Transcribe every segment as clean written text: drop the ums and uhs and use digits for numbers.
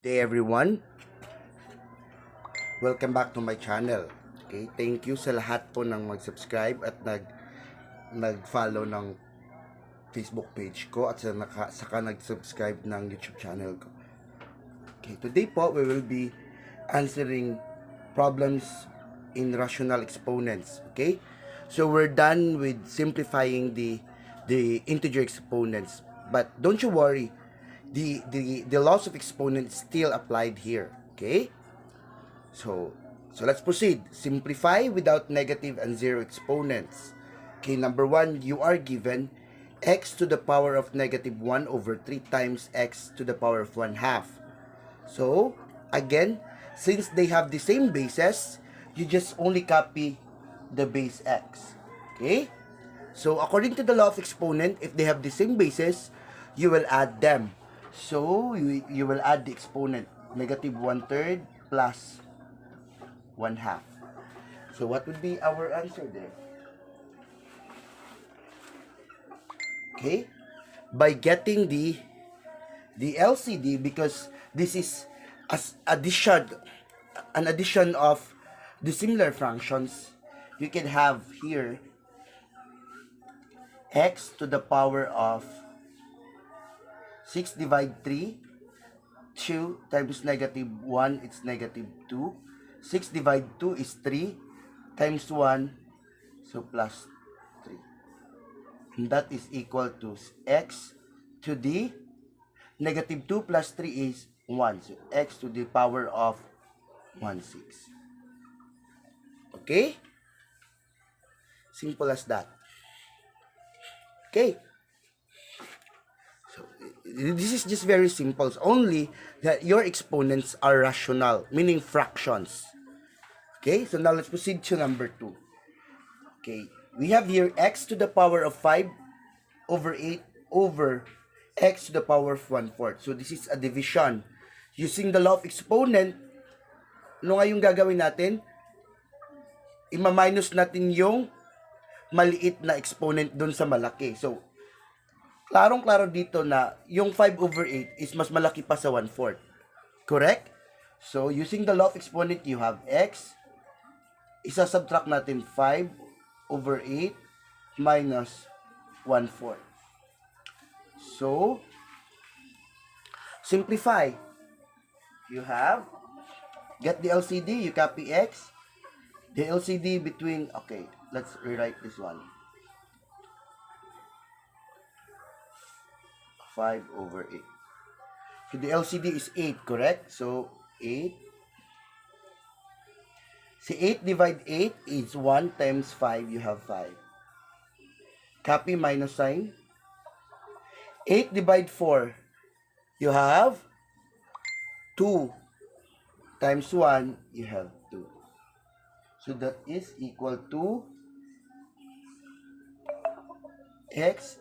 Hey everyone, welcome back to my channel. Okay, thank you sa lahat po ng mag-subscribe at nag-follow ng Facebook page ko at saka nag-subscribe ng YouTube channel ko. Okay, today po we will be answering problems in rational exponents. Okay, so we're done with simplifying the integer exponents, but don't you worry, the laws of exponents still applied here. Okay. So let's proceed. Simplify without negative and zero exponents. Okay, number one, you are given x to the power of negative 1 over 3 times x to the power of 1 half. So, again, since they have the same bases, you just only copy the base x. Okay? So, according to the law of exponent, if they have the same bases, you will add them. So, you will add the exponent, negative 1/3 plus 1 half. So what would be our answer there? Okay? By getting the LCD, because this is as an addition of the similar functions, you can have here x to the power of 6 divide 3, 2 times negative 1, it's negative 2. 6 divide 2 is 3 times 1, so plus 3. And that is equal to x to the negative 2 plus 3 is 1. So x to the power of 1/6. Okay? Simple as that. Okay. So this is just very simple. It's only that your exponents are rational, meaning fractions. Okay, so now let's proceed to number 2. Okay, we have here x to the power of 5 over 8 over x to the power of 1/4. So this is a division. Using the law of exponent, ano nga yung gagawin natin? Ima-minus natin yung maliit na exponent dun sa malaki. So, klarong-klaro dito na yung 5 over 8 is mas malaki pa sa 1/4. Correct? So, using the law of exponent, you have x. Isa-subtract natin 5 over 8 minus 1/4. So, simplify. You have, get the LCD, you copy x. The LCD between, okay, let's rewrite this one. 5 over 8. So, the LCD is 8, correct? So, 8. Si 8 divide 8 is 1 times 5, you have 5. Copy minus sign. 8 divide 4, you have 2 times 1, you have 2. So that is equal to x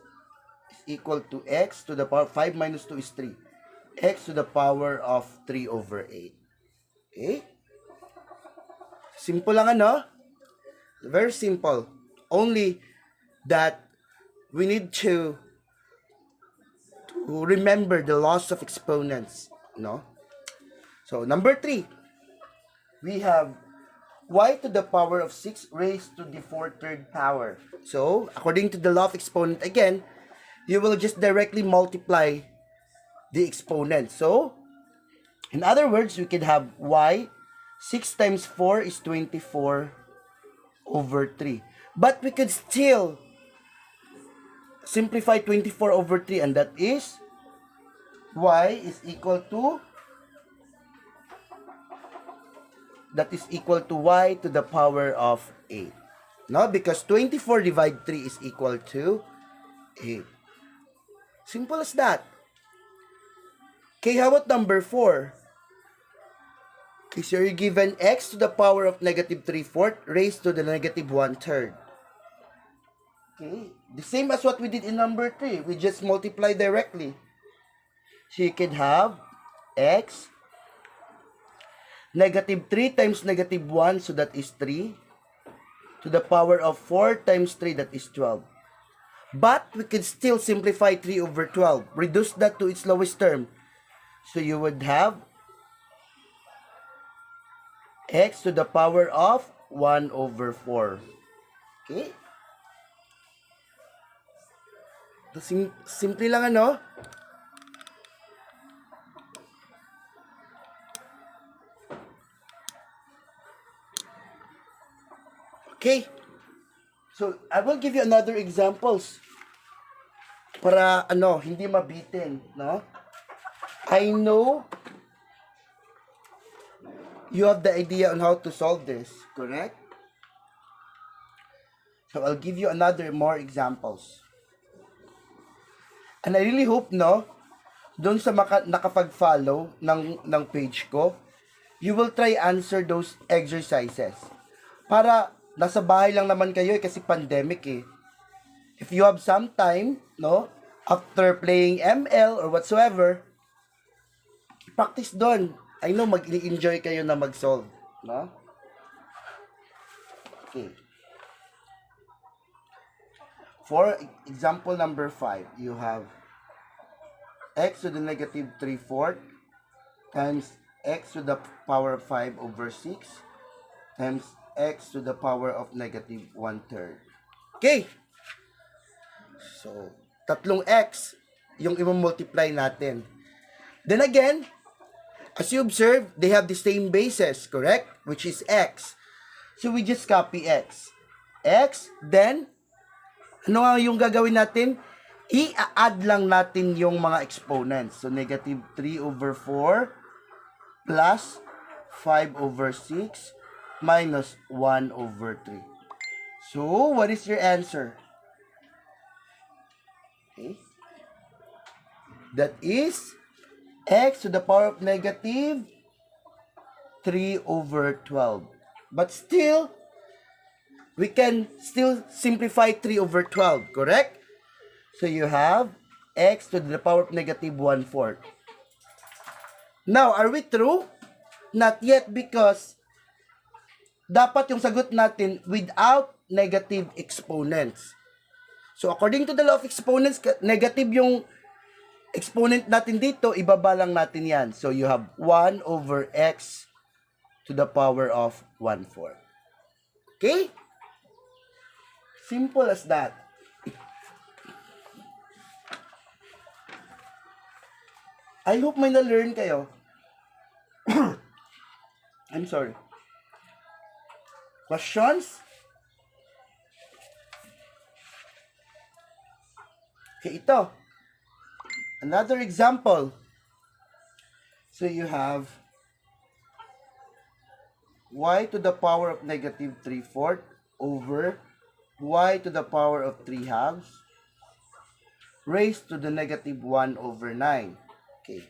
is equal to x to the power 5 minus 2 is 3. X to the power of 3 over 8. Okay? Simple lang ano? Very simple. Only that we need to remember the laws of exponents, no? So number 3, we have y to the power of 6 raised to the 4/3 power. So according to the law of exponent again, you will just directly multiply the exponent. So in other words, we can have y 6 times 4 is 24 over 3. But we could still simplify 24 over 3, and that is y is equal to y to the power of 8. No, because 24 divide 3 is equal to 8. Simple as that. Okay, how about number 4? Okay, so you're given x to the power of negative 3/4 raised to the negative 1/3. Okay, the same as what we did in number 3. We just multiply directly. So you can have x negative 3 times negative 1, so that is 3, to the power of 4 times 3, that is 12. But we can still simplify 3 over 12. Reduce that to its lowest term. So you would have x to the power of 1 over 4. Okay? Simple lang ano? Okay. So, I will give you another examples para hindi mabitin, no? I know you have the idea on how to solve this, correct? So, I'll give you more examples. And I really hope, no, doon sa nakapag-follow ng page ko, you will try answer those exercises. Para nasa bahay lang naman kayo kasi pandemic eh. If you have some time, no, after playing ML or whatsoever, practice doon. I know mag-enjoy kayo na mag-solve, no? Okay. For example number 5, you have x to the negative 3/4 times x to the power of 5 over 6 times x to the power of negative 1/3. Okay. So, tatlong x yung i-multiply natin. Then again, as you observe, they have the same basis, correct? Which is x. So, we just copy x. X, then, ano nga yung gagawin natin? I-add lang natin yung mga exponents. So, negative 3 over 4 plus 5 over 6 minus 1 over 3. So, what is your answer? Okay. That is x to the power of negative 3 over 12. But still, we can still simplify 3 over 12, correct? So you have x to the power of negative 1/4. Now, are we through? Not yet, because dapat yung sagot natin without negative exponents. So, according to the law of exponents, negative yung exponent natin dito, ibaba lang natin yan. So, you have 1 over x to the power of 1/4. Okay? Simple as that. I hope may na-learn kayo. I'm sorry. Questions? Okay, ito. Another example. So you have y to the power of negative 3/4 over y to the power of 3/2 raised to the negative 1 over 9. Okay.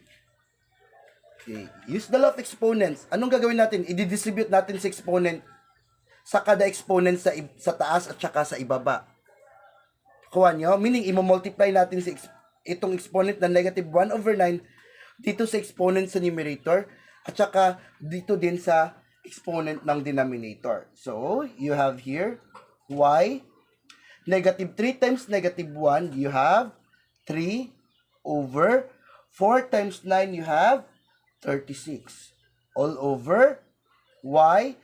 Okay. Use the law of exponents. Anong gagawin natin? I-distribute natin sa exponent sa kada exponent sa taas at saka sa ibaba. Kuha nyo? Meaning, i-multiply natin itong exponent na negative 1 over 9 dito sa exponent sa numerator at saka dito din sa exponent ng denominator. So, you have here y, negative 3 times negative 1, you have 3 over 4 times 9, you have 36. All over y,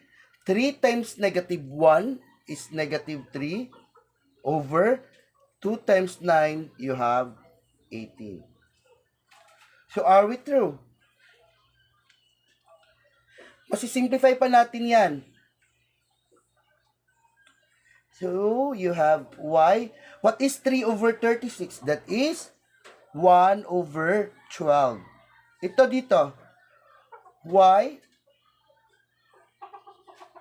3 times negative 1 is negative 3 over 2 times 9, you have 18. So, are we through? Masisimplify pa natin yan. So, you have y. What is 3 over 36? That is 1 over 12. Ito dito. Y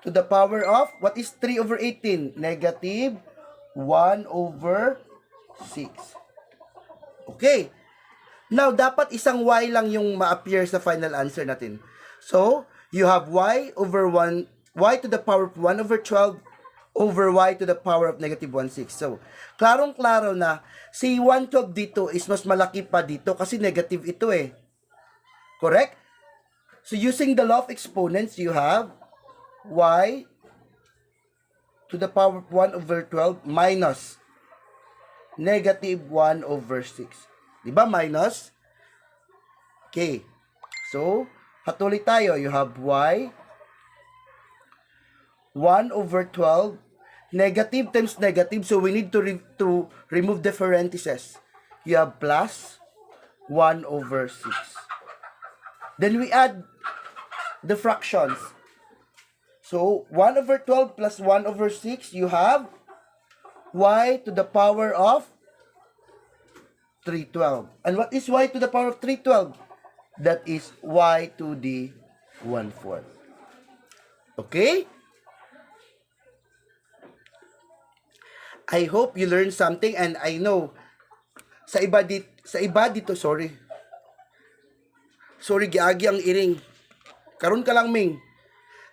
to the power of, what is 3 over 18? Negative 1 over 6. Okay. Now, dapat isang y lang yung ma-appear sa final answer natin. So, you have y over 1, y to the power of 1 over 12 over y to the power of negative 1/6. So, klarong-klaro na si 1/12 dito is mas malaki pa dito kasi negative ito eh. Correct? So, using the law of exponents, you have y to the power of 1 over 12 minus negative 1 over 6. Diba? Minus. Okay. So, patuloy tayo. You have y 1 over 12, negative times negative, so we need to remove the parentheses. You have plus 1 over 6. Then we add the fractions. So 1 over 12 plus 1 over 6, you have y to the power of 312. And what is y to the power of 312? That is y to the 1/4. Okay? I hope you learned something, and I know sa iba dito, sorry. Sorry, giagi ang iring. Karon ka lang, Ming.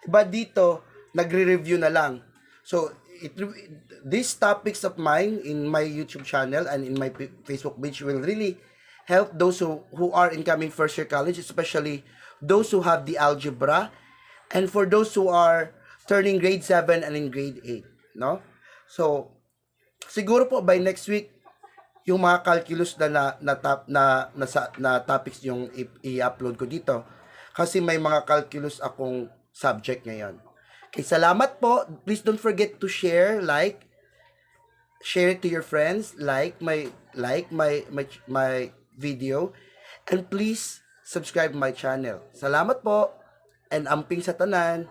Iba dito, nagre-review na lang. So, these topics of mine in my YouTube channel and in my Facebook page will really help those who are incoming first year college, especially those who have the algebra, and for those who are turning grade 7 and in grade 8, no? So, siguro po by next week, yung mga calculus na topics yung i-upload ko dito, kasi may mga calculus akong subject ngayon. Okay, salamat po. Please don't forget to share it to your friends, like my video, and please subscribe my channel. Salamat po, and amping sa tanan.